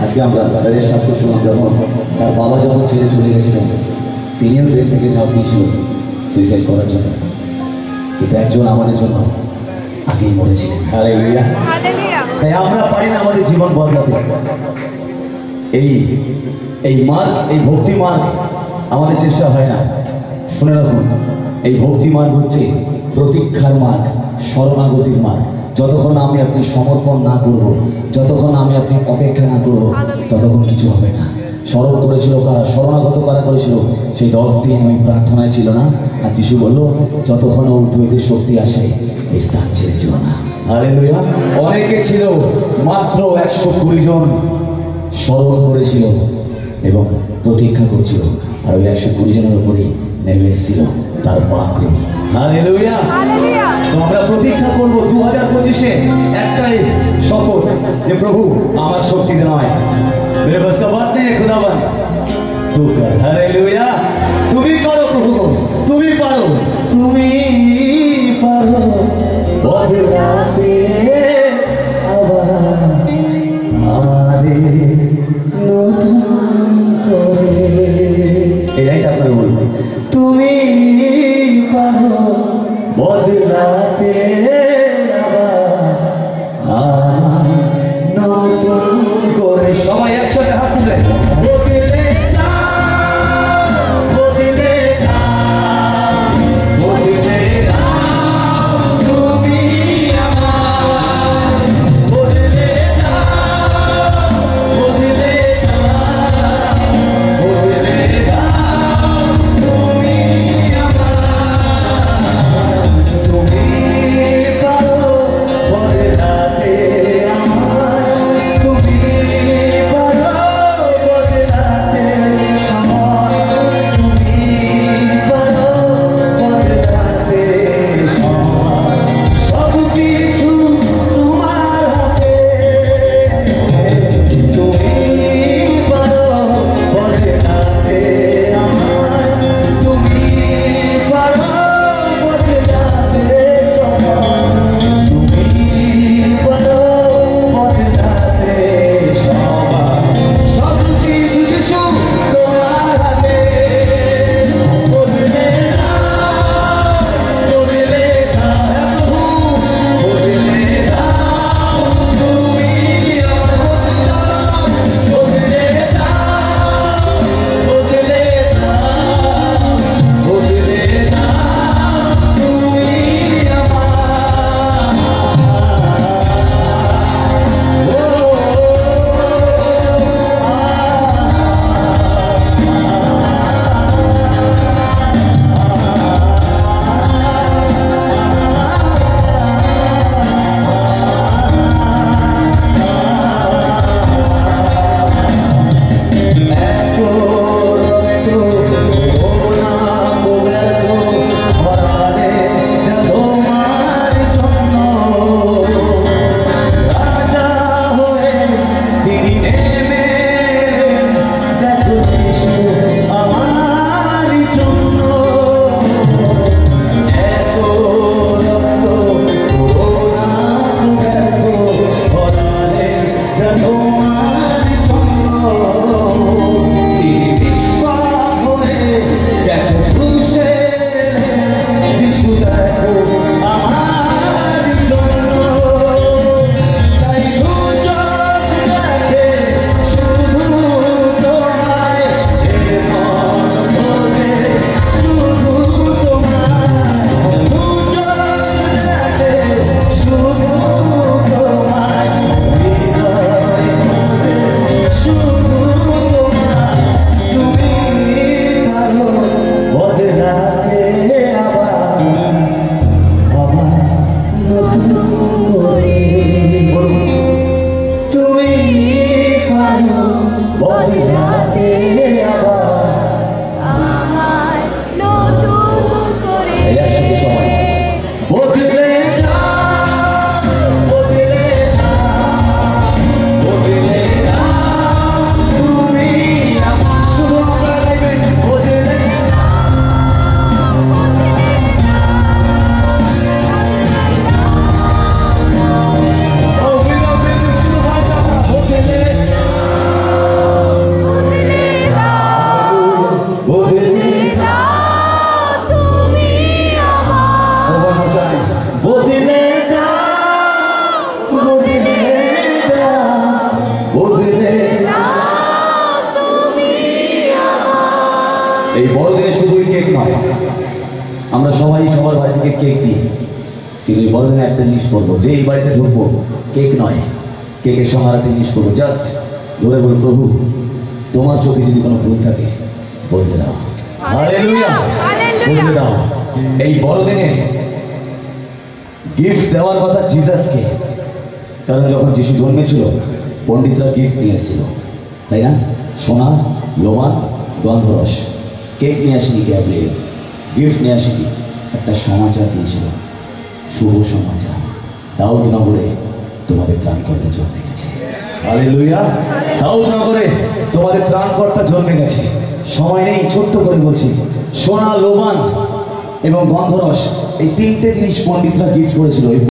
আজকে আমরা স্যারের সাথে শুনলাম যখন তার বাবা যখন ছেড়ে চলে গেছিলেন, তিনিও ট্রেন থেকে ঝাঁপ দিয়েছিল সুইসাইড করার জন্য, কিন্তু একজন আমাদের জন্য আগেই মরেছিলেন। হালেলুয়া। তাই আমরা পারি না আমাদের জীবন বদলাতে। এই মার্গ, এই ভক্তি মার্গ আমাদের চেষ্টা হয় না। শুনে রাখুন, এই ভক্তি মার্গ হচ্ছে প্রতীক্ষার মার্গ, শরণাগতির মার্গ। যতক্ষণ আমি আপনি সমর্পণ না করব, যতক্ষণ আমি আপনি অপেক্ষা না করব, ততক্ষণ কিছু হবে না। স্মরণ করেছিল কারা, শরণাগত কারা করেছিল? সেই 10 দিন ওই প্রার্থনায় ছিল না? আর যিশু বললো, যতক্ষণ উদ্বৈতের শক্তি আসে এই স্থান ছেড়ে ছিল না। হালেলুয়া। অনেকে ছিল, মাত্র 120 জন স্মরণ করেছিল এবং প্রতীক্ষা করছিল, আর ওই 120 জনের উপরেই নেমে এসেছিল তার বাক্য। হালেলুয়া। তো আমরা প্রতীক্ষা করবো 2025-এ একটাই শপথ, যে প্রভু আমার শক্তিতে নয়, মেরে বস কা বাত নেই, খুদাবন তু কর। হালেলুয়া। তুমি করো প্রভু, তুমি পারো, তুমি পারো বদলাতে আবার আমাদের নতুন করে। এটাই আপনারা বলবেন, তুমি পারো বদলাতে আবার নতুন করে। সবাই একসাথে হাত তুলে বদলে দাও, বদলে দাও, বদলে দাও, তুমি আমার বদলে দাও, বদলে দাও, বদলে দাও, তুমি আমার। তুমি পারো বদলাতে আমার, তুমি পারো বদলাতে সময়, তুমি পারো বদলাতে সময়। সব কিছু তোমার হাতে, তুমি পারো বদলাতে আমার, তুমি পারো বদলাতে সময়, তুমি পারো বদলাতে সময়। সব কিছু যিশু তোমার হাতে, বদলে দাও, বদলে দাও প্রভু, বদলে দাও, তুমি আমার বদলে দাও, বদলে দাও, বদলে দাও, তুমি সবাইকে কেক দিই, কিন্তু এই বড়দিনে একটা জিনিস করবো, যে এই বাড়িতে ঢুকবো কেক নয়, কেকের সঙ্গে আর একটা জিনিস করবো, জাস্ট ধরে বলবো, প্রভু তোমার চোখে যদি কোনো ভুল থাকে বদলে দাও। হালেলুয়া, বদলে দাও। এই বড়দিনে গিফট দেওয়ার কথা জিজাসকে, কারণ যখন যিশু জন্মেছিল পণ্ডিতরা গিফট নিয়ে এসেছিল, তাই না? সোনা, লোবান, গন্ধরস। কেক নিয়ে আসিনি, গ্যাবরিয়েল গিফট নিয়ে আসিনি, একটা সমাচার দিয়েছিল, শুভ সমাচার। দাউদ নগরে তোমাদের ত্রাণকর্তা জন্মে গেছে। হালেলুয়া, দাউদ নগরে তোমাদের ত্রাণকর্তা জন্মে গেছে। সময় নেই, ছোট্ট করে বলছি, সোনা, লোবান এবং গন্ধরস, এই তিনটে জিনিস পণ্ডিতরা গিফট করেছিল।